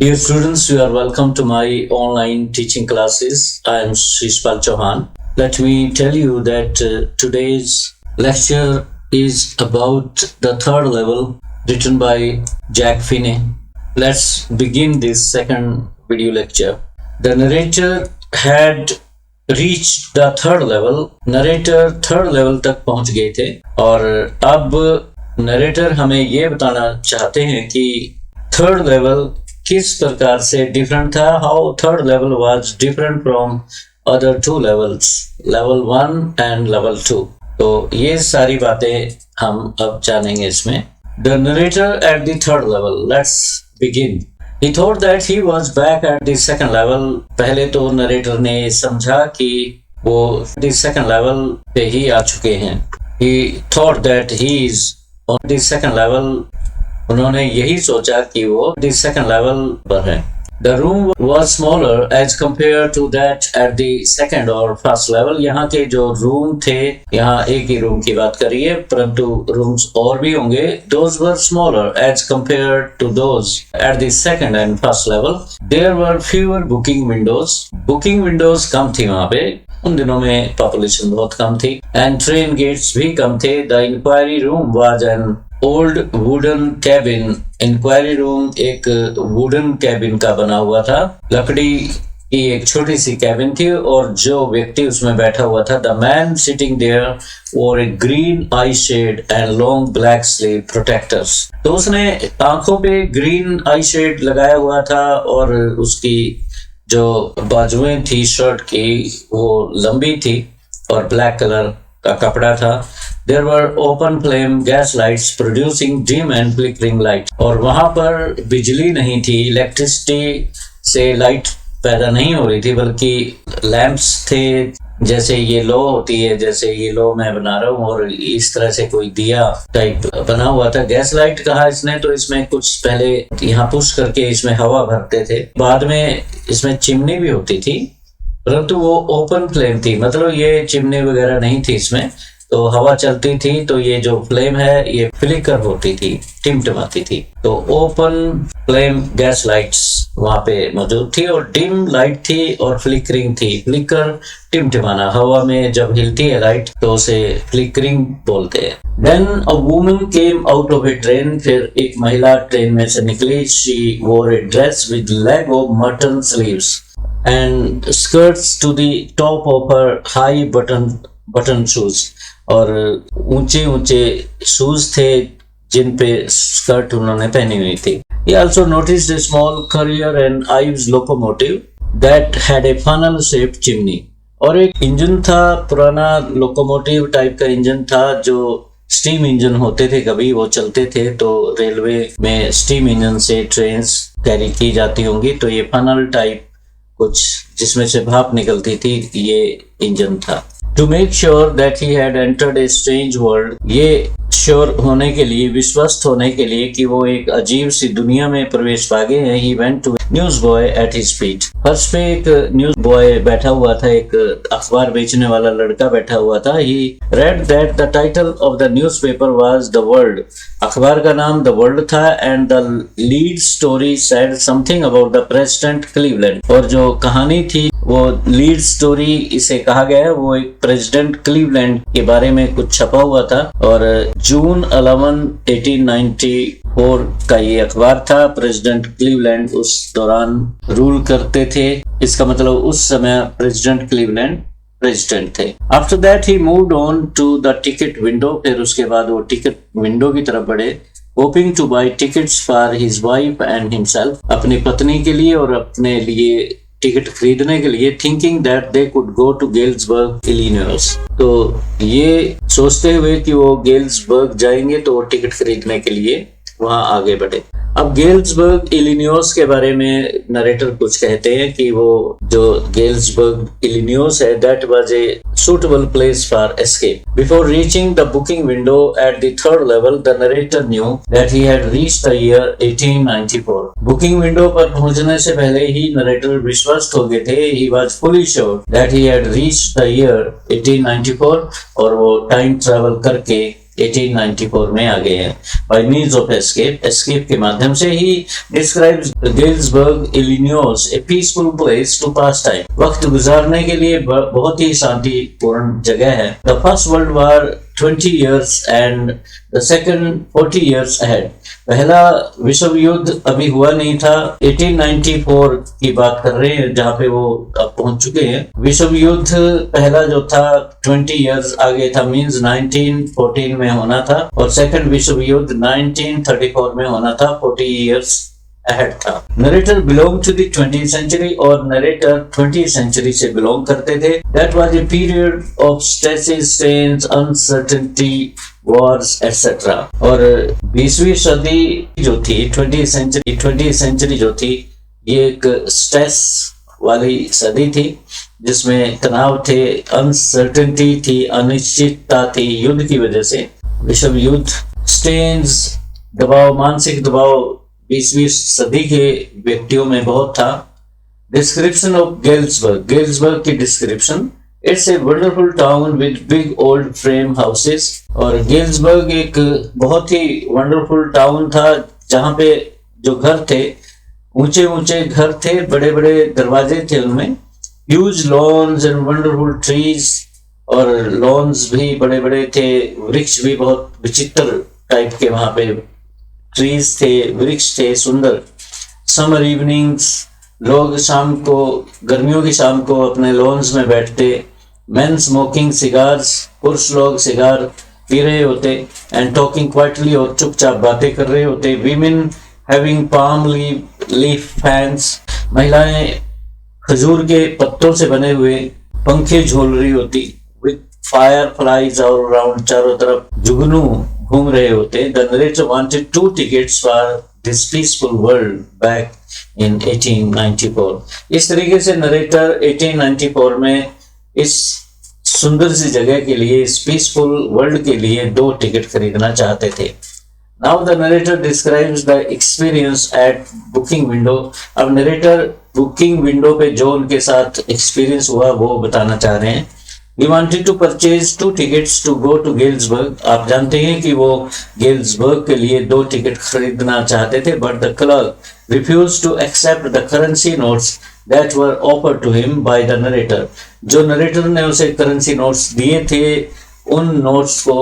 Dear students, you are welcome to my online teaching classes. I am Shishpal Chauhan. Let me tell you that today's lecture is about the third level written by Jack Finney. Let's begin this second video lecture. The narrator had reached the third level. Narrator third level तक पहुंच गए थे और अब narrator हमें ये बताना चाहते हैं कि थर्ड लेवल किस प्रकार से डिफरेंट था, how third level was different from other two levels, level 1 and level 2। तो ये सारी बातें हम अब जानेंगे इसमें। The narrator at the third level, let's begin. He thought that he was back at the second level. पहले तो नरेटर ने समझा कि वो the second level पे ही आ चुके हैं। He thought that he is on the second level. उन्होंने यही सोचा कि वो the second level पर है। The room was smaller as compared to that at the second or first level. यहाँ के जो रूम थे, यहाँ एक ही रूम की बात करिए, परंतु रूम्स और भी होंगे। Those were smaller as compared to those at the second and first level. There were fewer booking windows. Booking windows कम थी वहाँ पे, उन दिनों में पॉपुलेशन बहुत कम थी। And train gates भी कम थे। The inquiry room was an old wooden cabin. Inquiry room एक वुडन कैबिन का बना हुआ था, लकड़ी की एक छोटी सी कैबिन थी और जो व्यक्ति उसमें बैठा हुआ था, the man sitting there wore a green eye shade and long black sleeve protectors. तो उसने आंखों पे ग्रीन आई शेड लगाया हुआ था और उसकी जो बाजुएं थी शर्ट की वो लंबी थी और ब्लैक कलर का कपड़ा था। There were open flame gas lights producing dim and flickering light. और वहां पर बिजली नहीं थी, इलेक्ट्रिसिटी से लाइट पैदा नहीं हो रही थी, बल्कि लैंप्स थे। जैसे ये लो होती है, जैसे ये लो मैं बना रहा हूँ और इस तरह से कोई दिया टाइप बना हुआ था। गैस लाइट कहा इसने, तो इसमें कुछ पहले यहाँ पुश करके इसमें हवा भरते थे, बाद में इसमें चिमनी भी होती थी, परंतु वो ओपन फ्लेम थी, मतलब ये चिमनी वगैरह नहीं थी इसमें, तो हवा चलती थी तो ये जो फ्लेम है ये फ्लिकर होती थी, टिमटिमाती थी। तो ओपन फ्लेम गैस लाइट्स वहां पे मौजूद थी और डिम लाइट थी और फ्लिकरिंग थी। फ्लिकर टिमटिमाना, हवा में जब हिलती है लाइट तो उसे फ्लिकरिंग बोलते हैं। Then a woman came out of a train. फिर एक महिला ट्रेन में से निकली। She wore a dress with leg of mutton sleeves and skirts to the top of her high button shoes. और ऊंचे ऊंचे शूज थे जिन पे स्कर्ट उन्होंने पहनी हुई थी। He also noticed a small Currier and Ives locomotive that had a funnel shaped chimney. और एक इंजन था, पुराना लोकोमोटिव टाइप का इंजन था, जो स्टीम इंजन होते थे, कभी वो चलते थे तो रेलवे में स्टीम इंजन से ट्रेन्स कैरी की जाती होंगी, तो ये फनल टाइप कुछ जिसमें से भाप निकलती थी, ये इंजन था। To make sure that he had entered a strange world, ये श्योर होने के लिए, विश्वस्त होने के लिए कि वो एक अजीब सी दुनिया में प्रवेश पा गए हैं, he went to a newsboy at his feet. फर्श पे एक न्यूज बॉय बैठा हुआ था, एक अखबार बेचने वाला लड़का बैठा हुआ था। He read that the title of the newspaper was The World. अखबार का नाम The World था and the lead story said something about the President Cleveland. और जो कहानी थी वो लीड स्टोरी इसे कहा गया है, वो एक प्रेसिडेंट क्लीवलैंड के बारे में कुछ छपा हुआ था और जून 11, 1894 का ये अखबार था। प्रेसिडेंट क्लीवलैंड उस दौरान रूल करते थे, इसका मतलब उस समय प्रेसिडेंट क्लीवलैंड प्रेसिडेंट थे। After that he moved on to the ticket window. फिर उसके बाद वो टिकट विंडो की तरफ बढ़े, hoping to buy tickets for his wife and himself, अपनी पत्नी के लिए और अपने लिए टिकट खरीदने के लिए। Thinking that they could go to Galesburg Illinois, तो ये सोचते हुए कि वो गेल्सबर्ग जाएंगे तो वो टिकट खरीदने के लिए वहां आगे बढ़े। अब गेल्सबर्ग इलिनॉइस के बारे में नरेटर कुछ कहते हैं कि वो जो गेल्सबर्ग इलिनॉइस है, that was a suitable place for escape. Before reaching the booking window at the third level, the narrator knew that he had reached the year 1894. Booking window पर पहुंचने से पहले ही नरेटर विश्वस्त हो गए थे। He was fully sure that he had reached the year 1894 और वो टाइम ट्रैवल करके 1894 में आ गए हैं। बाय मीन्स ऑफ एस्केप के माध्यम से ही describes Galesburg Illinois a peaceful place to pass time. वक्त गुजारने के लिए बहुत ही शांतिपूर्ण जगह है। The first world war 20 years and the second 40 years ahead। पहला विश्व युद्ध अभी हुआ नहीं था, 1894 की बात कर रहे हैं जहाँ पे वो अब पहुंच चुके हैं। विश्व युद्ध पहला जो था 20 years आगे था, मींस 1914 में होना था, और सेकंड विश्व युद्ध 1934 में होना था, 40 years ahead था। Narrator belong to the 20th century, और नरेटर 20th century से बिलोंग करते थे। That was a period of stresses, strains, uncertainty, wars, etc। और 20वीं सदी जो थी 20th century जो थी, ये एक स्ट्रेस वाली सदी थी जिसमें तनाव थे, अनसर्टेनिटी थी, अनिश्चितता थी युद्ध की वजह से। विश्व युद्ध, स्ट्रेन्स, दबाव, मानसिक दबाव 20वीं सदी के व्यक्तियों में बहुत था। डिस्क्रिप्शन ऑफ गेल्सबर्ग की description, it's a wonderful town with big old frame houses. और गेल्सबर्ग एक बहुत ही वंडरफुल टाउन था जहाँ पे जो घर थे, ऊंचे ऊंचे घर थे, बड़े बड़े दरवाजे थे उनमें, huge loans and wonderful trees, और लॉन्स भी बड़े बड़े थे, वृक्ष भी बहुत विचित्र टाइप के वहां पे ट्रीज थे, वृक्ष थे सुंदर। समर इवनिंग्स, लोग शाम को, गर्मियों की शाम को अपने लॉन्स में बैठते। मेन स्मोकिंग सिगार्स, पुरुष लोग सिगार पी रहे होते, एंड टॉकिंग क्वाइटली, और चुपचाप बातें कर रहे होते। Women having palm leaf fans, महिलाएं खजूर के पत्तों से बने हुए पंखे झोल रही होती। With fire flies all around, चारों तरफ जुगनू घूम रहे होते। The narrator wanted 2 tickets for this peaceful world back in 1894। इस तरीके से नरेटर 1894 में इस सुंदर सी जगह के लिए, इस पीसफुल वर्ल्ड के लिए 2 टिकट खरीदना चाहते थे। Now the narrator describes the experience at booking window। अब नरेटर बुकिंग विंडो पे जो उनके साथ एक्सपीरियंस हुआ वो बताना चाह रहे हैं। He wanted to purchase 2 tickets to go to Galesburg। आप जानते हैं कि वो गेल्सबर्ग के लिए 2 टिकट खरीदना चाहते थे, but the clerk refused to accept the currency notes that were offered to him by the narrator। जो नरेटर ने उसे करेंसी नोट्स दिए थे, उन नोट्स को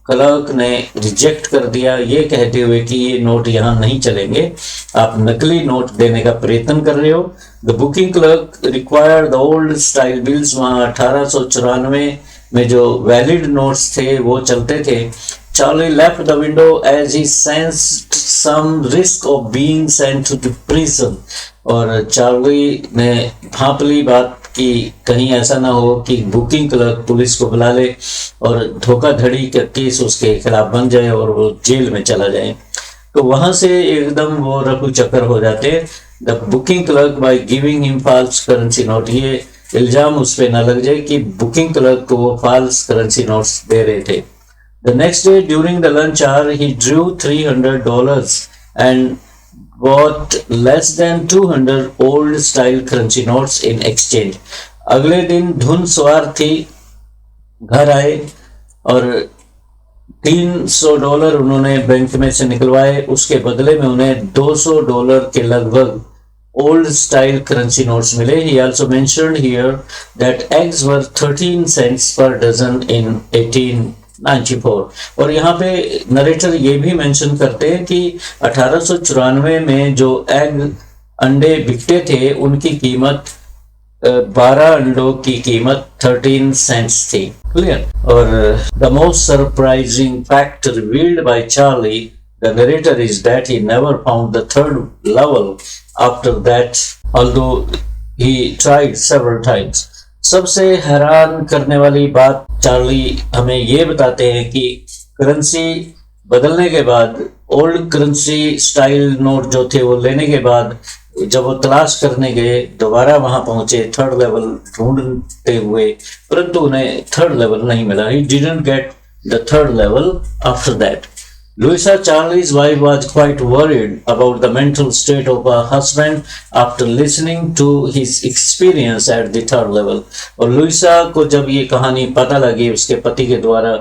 क्लर्क ने रिजेक्ट कर दिया, ये कहते हुए कि ये नोट यहाँ नहीं चलेंगे, आप नकली नोट देने का प्रयत्न कर रहे हो। The booking clerk required the old style bills. वहाँ 1894 में जो वैलिड नोट्स थे वो चलते थे। Charlie left the window as he sensed some risk of being sent to the prison. और चार्ली ने भांप ली बात कि कहीं ऐसा ना हो कि बुकिंग क्लर्क पुलिस को बुला ले और धोखाधड़ी का केस उसके खिलाफ बन जाए और वो जेल में चला जाए। तो वहां से एकदम वो रफू चक्कर हो जाते। The booking clerk by giving him false currency note, ये इल्जाम उस पे ना लग जाए कि बुकिंग क्लर्क को वो फॉल्स करेंसी नोट्स दे रहे थे। The next day during the lunch hour he Drew $300 and bought less than 200 old style currency notes in exchange। अगले दिन धुन सवार थी, घर आए और $300 उन्होंने बैंक में से निकलवाए। उसके बदले में उन्हें $200 के लगभग ओल्ड स्टाइल करेंसी नोट्स मिले। He also mentioned here that eggs were 13 cents per dozen in 1894। और यहाँ पे नरेटर ये भी मेंशन करते हैं कि 1894 में जो एग अंडे बिकते थे उनकी कीमत 12 अंडों की कीमत 13 सेंट्स थी। क्लियर। और the most surprising fact revealed bye Charlie the narrator is that he never found the third level after that although he tried several times. सबसे हैरान करने वाली बात चार्ली हमें ये बताते हैं कि करेंसी बदलने के बाद, ओल्ड करेंसी स्टाइल नोट जो थे वो लेने के बाद, जब वो तलाश करने गए, दोबारा वहां पहुंचे थर्ड लेवल ढूंढते हुए, परंतु उन्हें थर्ड लेवल नहीं मिला। He didn't get the third level after that. Louisa, Charlie's wife, was quite worried about the mental state of her husband after listening to his experience at the third level. और Luisa को जब ये कहानी पता लगी उसके पति के द्वारा,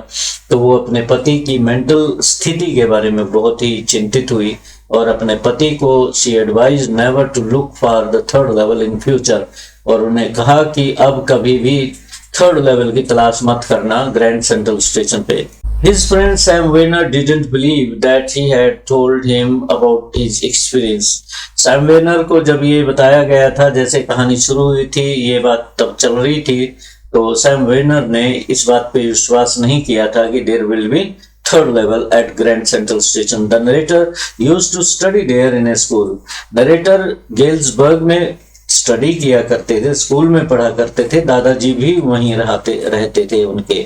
तो वो अपने पति की मेंटल स्थिति के बारे में बहुत ही चिंतित हुई और अपने पति को she advised never to look for the third level in future, और उन्हें कहा कि अब कभी भी थर्ड लेवल की तलाश मत करना ग्रैंड सेंट्रल स्टेशन पे। His friend Sam Weiner didn't believe that he had told him about his experience. Sam Weiner को जब ये बताया गया था, जैसे कहानी शुरू हुई थी, ये बात तब चल रही थी, तो सैम वेनर ने इस बात पे विश्वास नहीं किया था कि there will be third level at grand central station. The narrator used to study there in a school. Narrator Galesburg में स्टडी किया करते थे, स्कूल में पढ़ा करते थे, दादाजी भी वहीं रहते थे उनके,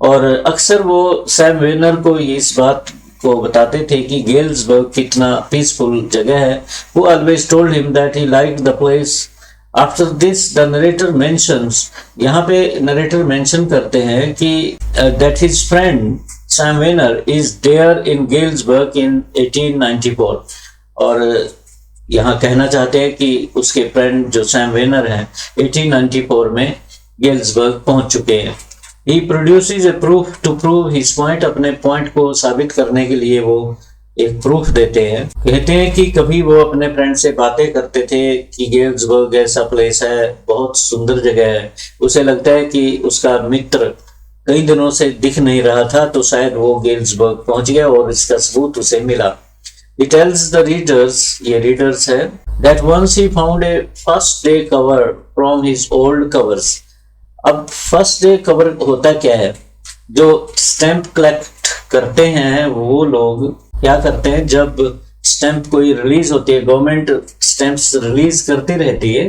और अक्सर वो सैम वेनर को इस बात को बताते थे कि गेल्सबर्ग कितना पीसफुल जगह है। वो always told him that he liked the place. After this the narrator mentions, यहाँ पे नरेटर मेंशन करते हैं कि that his friend Sam Wenner is there in Galesburg in 1894, और यहाँ कहना चाहते हैं कि उसके फ्रेंड जो सैम वेनर हैं 1894 में गेल्सबर्ग पहुंच चुके हैं। He produces a proof to prove his point, अपने पॉइंट को साबित करने के लिए वो एक प्रूफ देते हैं। कहते हैं कि कभी वो अपने फ्रेंड से बातें करते थे कि गेल्सबर्ग ऐसा प्लेस है, बहुत सुंदर जगह है। उसे लगता है कि उसका मित्र कई दिनों से दिख नहीं रहा था, तो शायद वो गेल्सबर्ग पहुंच गया और इसका सबूत उसे मिला। He tells the readers, ये readers है, that once he found a first day cover from his old covers। अब फर्स्ट डे कवर होता क्या है? जो स्टैंप कलेक्ट करते हैं वो लोग क्या करते हैं, जब स्टैंप कोई रिलीज होती है, गवर्नमेंट स्टैंप्स रिलीज करती रहती है,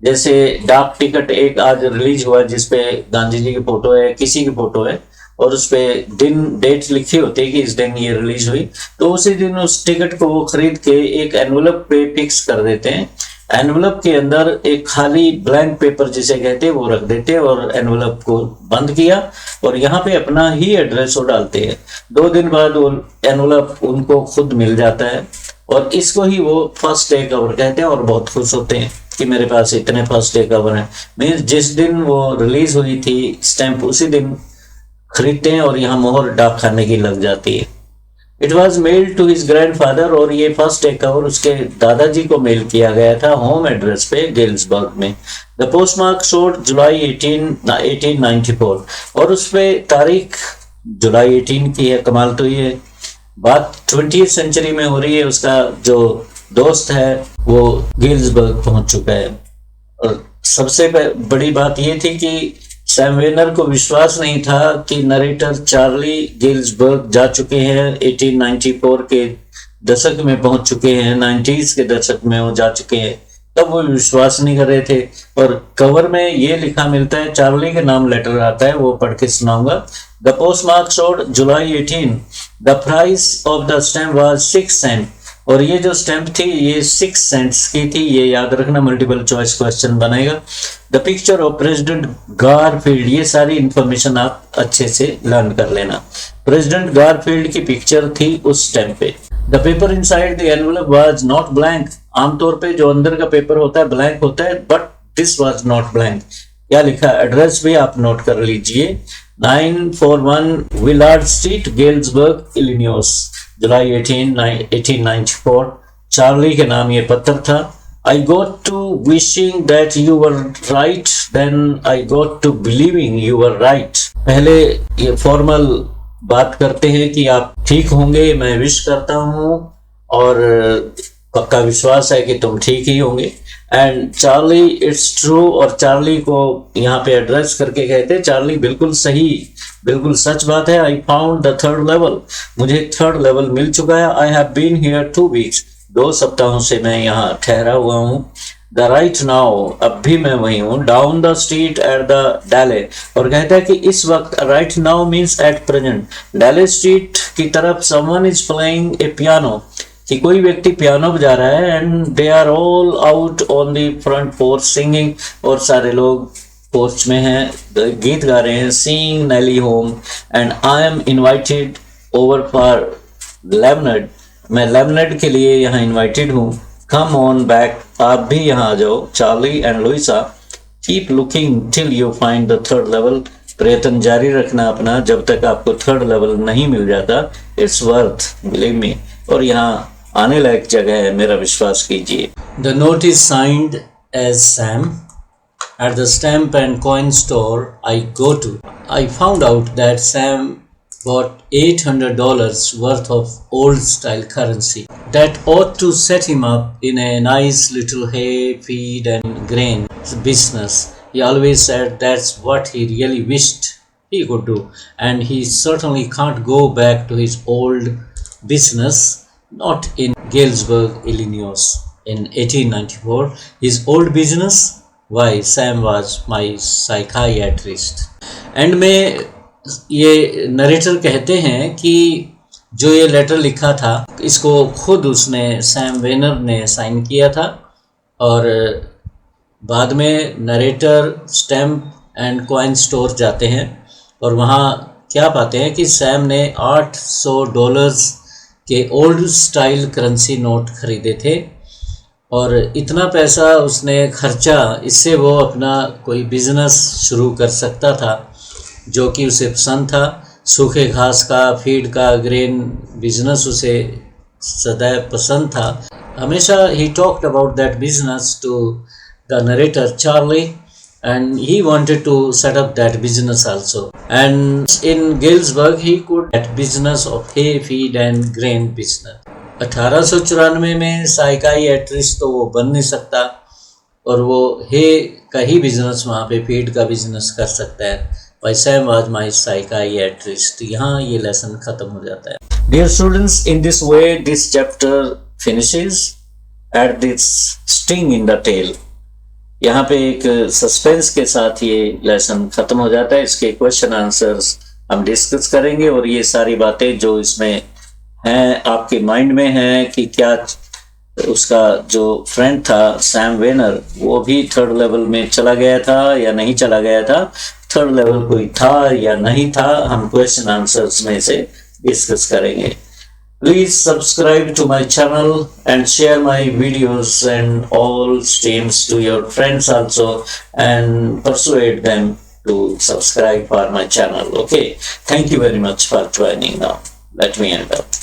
जैसे डाक टिकट एक आज रिलीज हुआ जिसपे गांधी जी की फोटो है, किसी की फोटो है, और उस पे दिन डेट लिखी होती है कि इस दिन ये रिलीज हुई, तो उसी दिन उस टिकट को वो खरीद के एक एनवलप पे फिक्स कर देते हैं। एनवलप के अंदर एक खाली ब्लैंक पेपर जिसे कहते हैं वो रख देते हैं और एनवलप को बंद किया और यहाँ पे अपना ही एड्रेस वो डालते हैं। 2 दिन बाद वो एनवलप उनको खुद मिल जाता है और इसको ही वो फर्स्ट डे कवर कहते हैं और बहुत खुश होते हैं कि मेरे पास इतने फर्स्ट डे कवर हैं। मीन्स जिस दिन वो रिलीज हुई थी स्टैंप उसी दिन खरीदते हैं और यहाँ मोहर डाक खाने की लग जाती है। It was mail to his grandfather, और ये फर्स्ट डे कवर उसके दादाजी को मेल किया गया था होम एड्रेस पे गेल्सबर्ग में। द पोस्टमार्क शोड जुलाई 1894, और उस पे तारीख जुलाई 18 की है। कमाल तो ये बात 20th सेंचुरी में हो रही है। उसका जो दोस्त है वो गेल्सबर्ग पहुंच चुका है। और सबसे बड़ी बात ये थी कि सैम वेनर को विश्वास नहीं था कि नरेटर चार्ली गेल्सबर्ग जा चुके हैं, 1894 के दशक में पहुंच चुके हैं, 90s के दशक में वो जा चुके हैं, तब वो विश्वास नहीं कर रहे थे। और कवर में ये लिखा मिलता है, चार्ली के नाम लेटर आता है, वो पढ़ के सुनाऊंगा। The postmark showed July 18, the price of the stamp was 6 cent, और ये जो स्टैंप थी ये 6 सेंट्स की थी, ये याद रखना, मल्टीपल चॉइस क्वेश्चन बनेगा। The picture of president Garfield, ये सारी इंफॉर्मेशन आप अच्छे से लर्न कर लेना। प्रेसिडेंट गारफील्ड की पिक्चर थी उस स्टैंप पे। The paper inside the envelope was not blank, आमतौर पे जो अंदर का पेपर होता है ब्लैंक होता है, but this was not blank. क्या लिखा, एड्रेस भी आप नोट कर लीजिए, 941 विलार्ड स्ट्रीट, गेल्सबर्ग, इलिनॉइस, जुलाई 1894। चार्ली के नाम ये पत्र था। I got to wishing that you were right, then I got to believing you were right। पहले ये फॉर्मल बात करते हैं कि आप ठीक होंगे, मैं विश करता हूँ और पक्का विश्वास है कि तुम ठीक ही होंगे। एंड चार्ली इट्स ट्रू, और चार्ली को यहाँ पे एड्रेस करके कहते हैं चार्ली बिल्कुल सही, बिल्कुल सच बात है। I found the third level, मुझे थर्ड लेवल मिल चुका है। I have been here 2 weeks, 2 सप्ताहों से मैं यहाँ ठहरा हुआ हूँ। द राइट नाउ, अब भी मैं वही हूँ। Down the street at the Dalys, और कहता है कि इस वक्त, right now means at present, Dalys street की तरफ someone is playing a piano, कि कोई व्यक्ति पियानो बजा रहा है। And they are all out on the front porch singing, और सारे लोग पोर्च में हैं, गीत गा रहे हैं। Seeing Nellie home and I am invited over for lemonade, मैं लेमनड के लिए यहाँ इनवाइटेड हूँ। कम ऑन बैक, आप भी यहाँ आ जाओ। Charlie and Louisa, keep looking till you find the third level, प्रयत्न जारी रखना अपना जब तक आपको थर्ड लेवल नहीं मिल जाता। इट्स वर्थ, बिलीव मी, और यहाँ आने लायक जगह है, मेरा विश्वास कीजिए। The note is signed as Sam at the stamp and coin store I go to. I found out that Sam bought $800 worth of old style currency. That ought to set him up in a nice little hay, feed and grain business. He always said that's what he really wished he could do, and he certainly can't go back to his old business, not in Galesburg, Illinois in 1894. His old business? Why, Sam was my psychiatrist. And में ये narrator कहते हैं कि जो ये letter लिखा था इसको खुद उसने, सैम वेनर ने साइन किया था। और बाद में narrator stamp and coin store जाते हैं और वहाँ क्या पाते हैं कि सैम ने $800 के ओल्ड स्टाइल करेंसी नोट खरीदे थे और इतना पैसा उसने खर्चा, इससे वो अपना कोई बिजनेस शुरू कर सकता था जो कि उसे पसंद था। सूखे घास का, फीड का, ग्रेन बिजनेस उसे सदैव पसंद था। हमेशा ही talked about that business to the narrator Charlie and he wanted to set up that business also. And in Galesburg he could that business of hay, feed and grain business. 1894 में साइकाइएट्रिस्ट तो वो बन नहीं सकता और वो हे का ही बिजनेस, वहाँ पे फीड का बिजनेस कर सकता है। Why Sam was my psychiatrist. यहाँ ये लेसन खत्म हो जाता है। Dear students, in this way this chapter finishes at this sting in the tail. यहाँ पे एक सस्पेंस के साथ ये लेसन खत्म हो जाता है। इसके क्वेश्चन आंसर्स हम डिस्कस करेंगे और ये सारी बातें जो इसमें हैं आपके माइंड में हैं कि क्या उसका जो फ्रेंड था सैम वेनर वो भी थर्ड लेवल में चला गया था या नहीं चला गया था, थर्ड लेवल कोई था या नहीं था, हम क्वेश्चन आंसर्स में से डिस्कस करेंगे। Please subscribe to my channel and share my videos and all streams to your friends also and persuade them to subscribe for my channel. Okay, thank you very much for joining now. Let me end up.